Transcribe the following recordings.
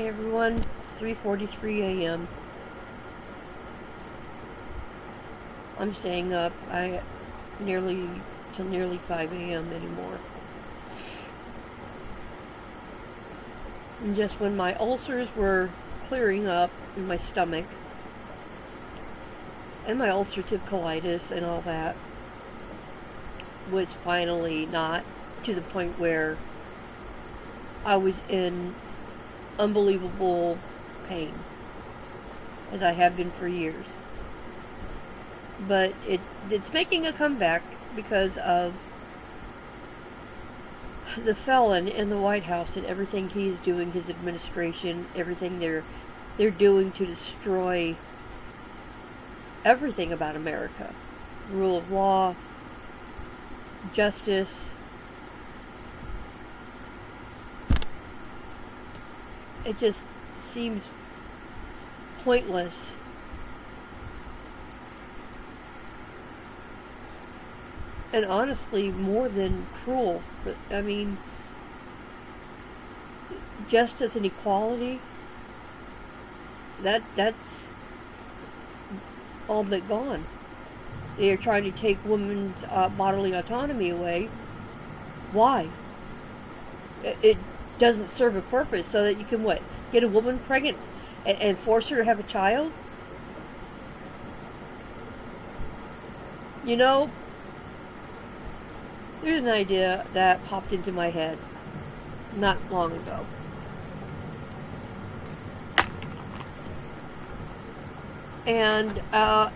Hey everyone, it's 3:43 a.m. I'm staying up. I nearly till nearly 5 a.m. anymore. And just when my ulcers were clearing up in my stomach and my ulcerative colitis and all that was finally not to the point where I was in unbelievable pain as I have been for years. But it's making a comeback because of the felon in the White House and everything he's doing, his administration, everything they're doing to destroy everything about America. Rule of law, justice. It just seems pointless. And honestly, more than cruel. But, I mean, justice and equality, that's all but gone. They are trying to take women's bodily autonomy away. Why? It doesn't serve a purpose so that you can what? Get a woman pregnant and force her to have a child? You know, there's an idea that popped into my head not long ago. And I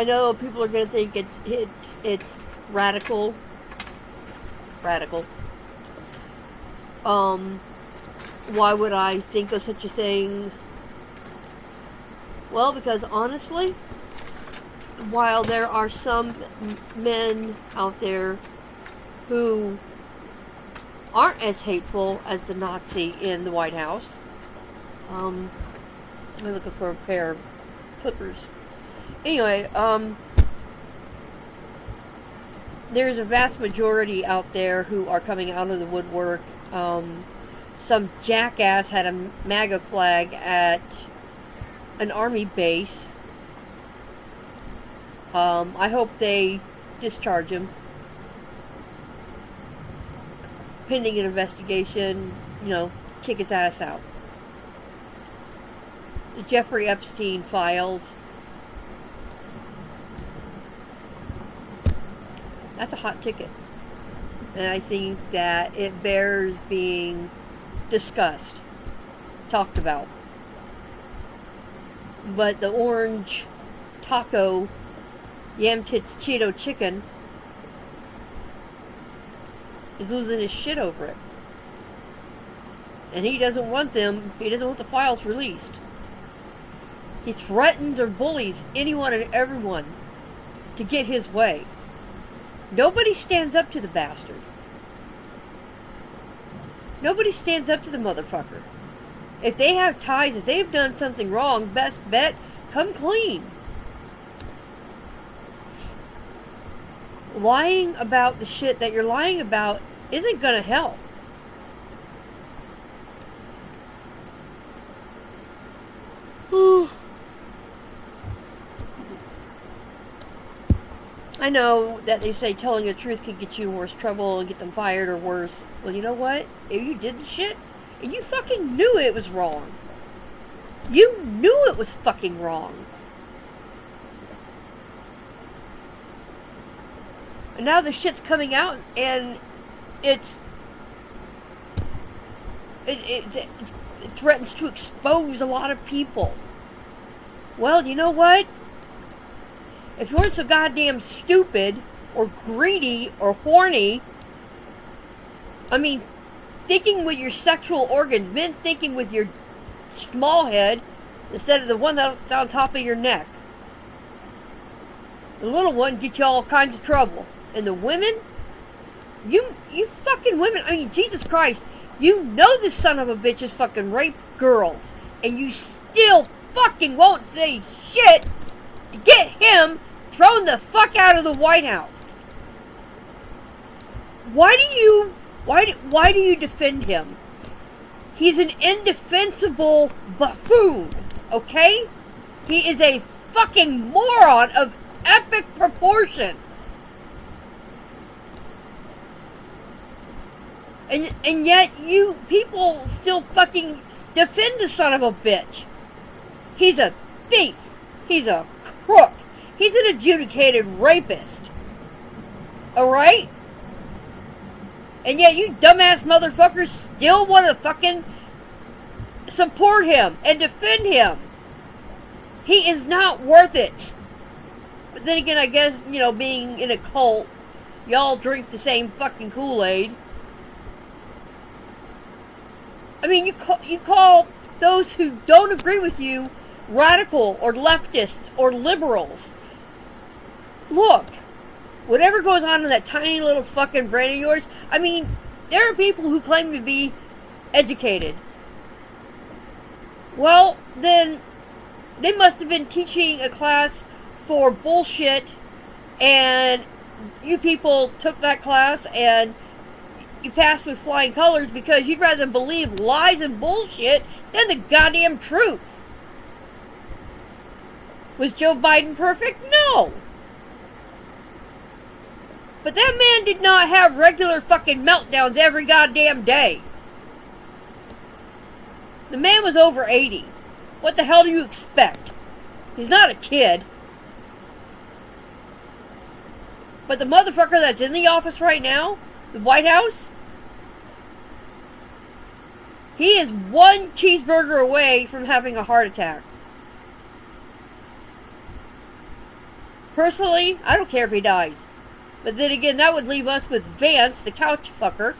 know people are going to think it's radical. Radical. Why would I think of such a thing? Well, because honestly, while there are some men out there who aren't as hateful as the Nazi in the White House, I'm looking for a pair of clippers. Anyway, there's a vast majority out there who are coming out of the woodwork. Some jackass had a MAGA flag at an army base. I hope they discharge him. Pending an investigation, kick his ass out. The Jeffrey Epstein files. That's a hot ticket. And I think that it bears being discussed, talked about. But the orange taco, yam tits Cheeto chicken is losing his shit over it. And he doesn't want the files released. He threatens or bullies anyone and everyone to get his way. Nobody stands up to the bastard. Nobody stands up to the motherfucker. If they have ties, if they've done something wrong, best bet, come clean. Lying about the shit that you're lying about isn't gonna help. I know that they say telling the truth can get you in worse trouble and get them fired or worse. Well, you know what? If you did the shit and you fucking knew it was wrong, you knew it was fucking wrong. And now the shit's coming out and it threatens to expose a lot of people. Well, you know what? If you weren't so goddamn stupid or greedy or horny, thinking with your sexual organs, men thinking with your small head instead of the one that's on top of your neck. The little one gets you all kinds of trouble. And the women, you fucking women, Jesus Christ, you know this son of a bitch is fucking raped girls. And you still fucking won't say shit to get him thrown the fuck out of the White House. Why do you defend him? He's an indefensible buffoon, okay? He is a fucking moron of epic proportions. And yet you people still fucking defend the son of a bitch. He's a thief. He's a crook. He's an adjudicated rapist. Alright? And yet you dumbass motherfuckers still want to fucking support him and defend him. He is not worth it. But then again, I guess, you know, being in a cult, y'all drink the same fucking Kool-Aid. I mean, you call those who don't agree with you radical or leftist or liberals. Look, whatever goes on in that tiny little fucking brain of yours, I mean, there are people who claim to be educated. Well, then they must have been teaching a class for bullshit, and you people took that class and you passed with flying colors because you'd rather believe lies and bullshit than the goddamn truth. Was Joe Biden perfect? No. But that man did not have regular fucking meltdowns every goddamn day. The man was over 80. What the hell do you expect? He's not a kid. But the motherfucker that's in the office right now, the White House, he is one cheeseburger away from having a heart attack. Personally, I don't care if he dies. But then again, that would leave us with Vance, the couch fucker,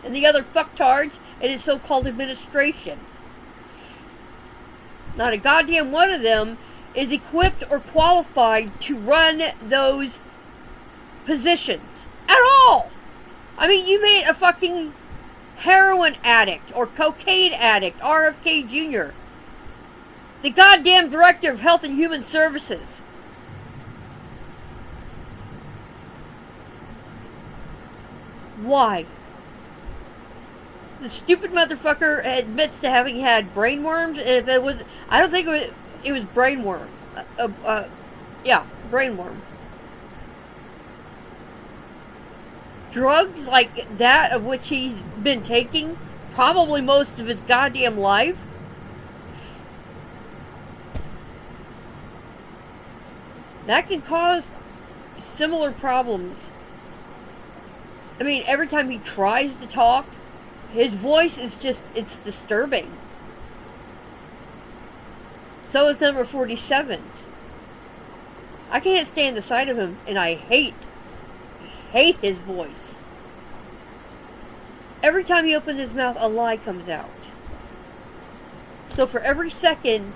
and the other fucktards in his so-called administration. Not a goddamn one of them is equipped or qualified to run those positions. At all! I mean, you made a fucking heroin addict or cocaine addict, RFK Jr., the goddamn director of Health and Human Services. Why? The stupid motherfucker admits to having had brain worms, and if it was, I don't think it was brain worm. Yeah, brain worm. Drugs like that of which he's been taking probably most of his goddamn life. That can cause similar problems. I mean, every time he tries to talk, his voice is just, it's disturbing. So is number 47's. I can't stand the sight of him, and I hate his voice. Every time he opens his mouth, a lie comes out. So for every second,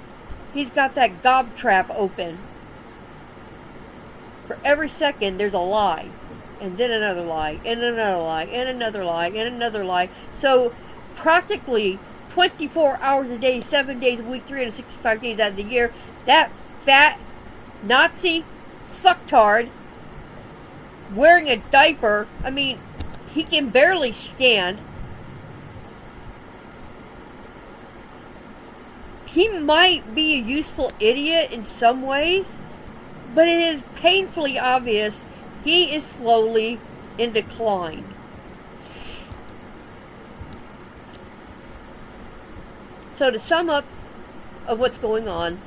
he's got that gob trap open. For every second, there's a lie. And then another lie, and another lie, and another lie, and another lie. So, practically 24 hours a day, 7 days a week, 365 days out of the year, that fat Nazi fucktard wearing a diaper, I mean, he can barely stand. He might be a useful idiot in some ways, but it is painfully obvious he is slowly in decline. So to sum up of what's going on,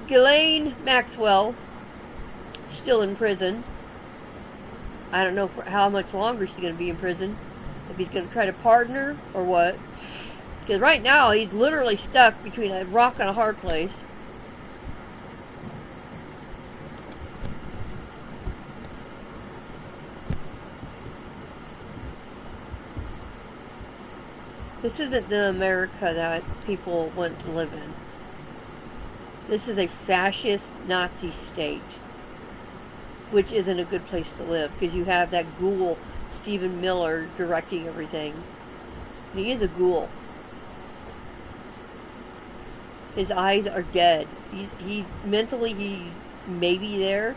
Ghislaine Maxwell still in prison. I don't know for how much longer she's going to be in prison. If he's going to try to pardon her or what. Because right now, he's literally stuck between a rock and a hard place. This isn't the America that people want to live in. This is a fascist Nazi state. Which isn't a good place to live. Because you have that ghoul, Stephen Miller, directing everything. He is a ghoul. His eyes are dead. He mentally, he's maybe there.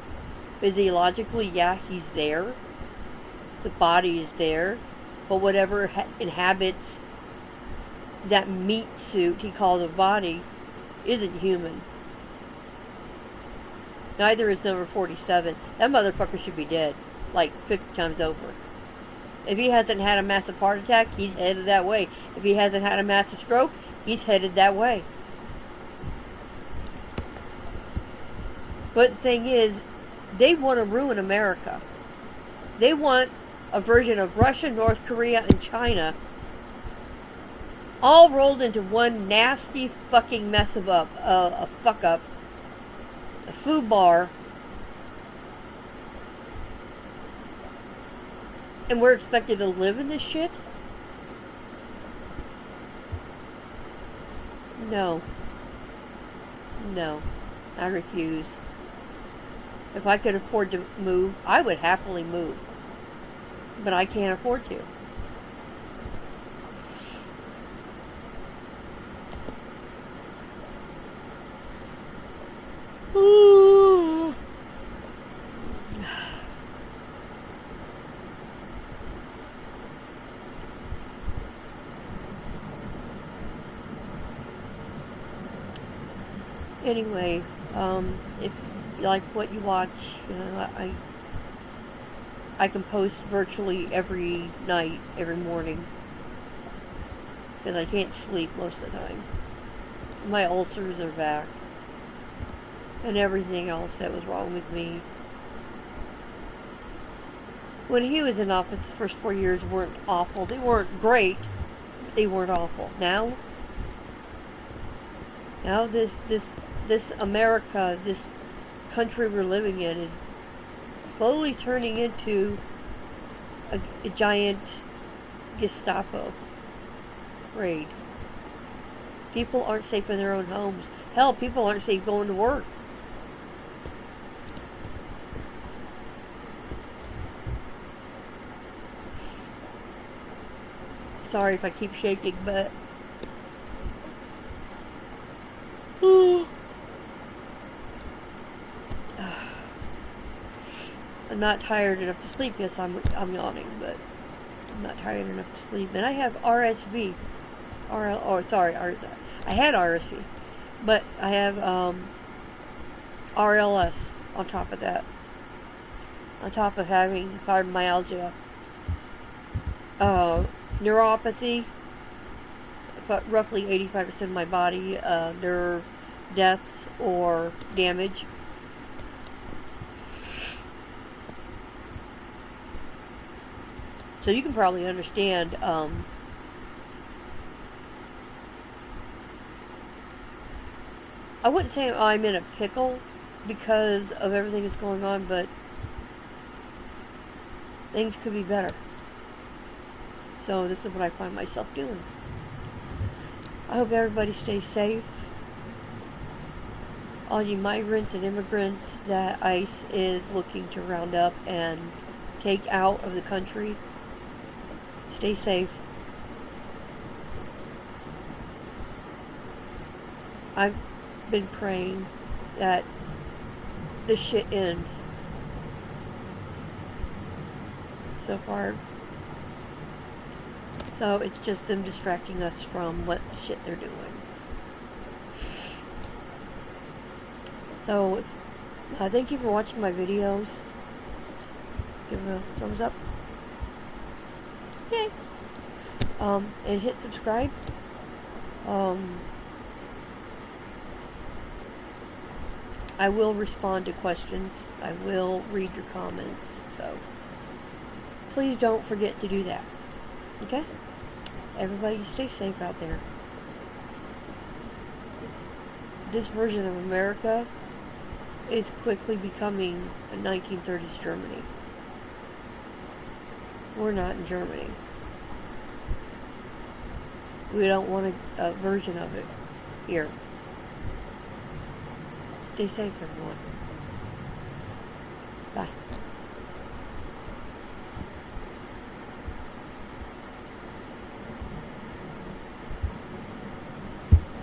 Physiologically, yeah, he's there. The body is there. But whatever inhabits that meat suit he calls a body isn't human. Neither is number 47. That motherfucker should be dead. Like 50 times over. If he hasn't had a massive heart attack, he's headed that way. If he hasn't had a massive stroke, he's headed that way. But the thing is, they want to ruin America. They want a version of Russia, North Korea, and China all rolled into one nasty fucking mess of a fuck up. A food bar. And we're expected to live in this shit? No. No. I refuse. If I could afford to move, I would happily move. But I can't afford to. Ooh. Anyway, if you like what you watch, you know, I can post virtually every night, every morning, because I can't sleep most of the time. My ulcers are back, and everything else that was wrong with me. When he was in office, the first 4 years weren't awful. They weren't great, but they weren't awful. Now this America, this country we're living in, is slowly turning into a giant Gestapo raid. People aren't safe in their own homes. Hell, people aren't safe going to work. Sorry if I keep shaking, but I'm not tired enough to sleep. Yes, I'm yawning, but I'm not tired enough to sleep. And I have RSV. I had RSV, but I have RLS on top of that. On top of having fibromyalgia, neuropathy, but roughly 85% of my body, nerve deaths or damage. So you can probably understand, I wouldn't say I'm in a pickle because of everything that's going on, but things could be better. So this is what I find myself doing. I hope everybody stays safe. All you migrants and immigrants that ICE is looking to round up and take out of the country, stay safe. I've been praying that this shit ends. So far. So it's just them distracting us from what the shit they're doing. So, thank you for watching my videos. Give it a thumbs up. Yay! And hit subscribe. I will respond to questions. I will read your comments. So, please don't forget to do that. Okay? Everybody stay safe out there. This version of America is quickly becoming a 1930s Germany. We're not in Germany. We don't want a version of it here. Stay safe, everyone. Bye.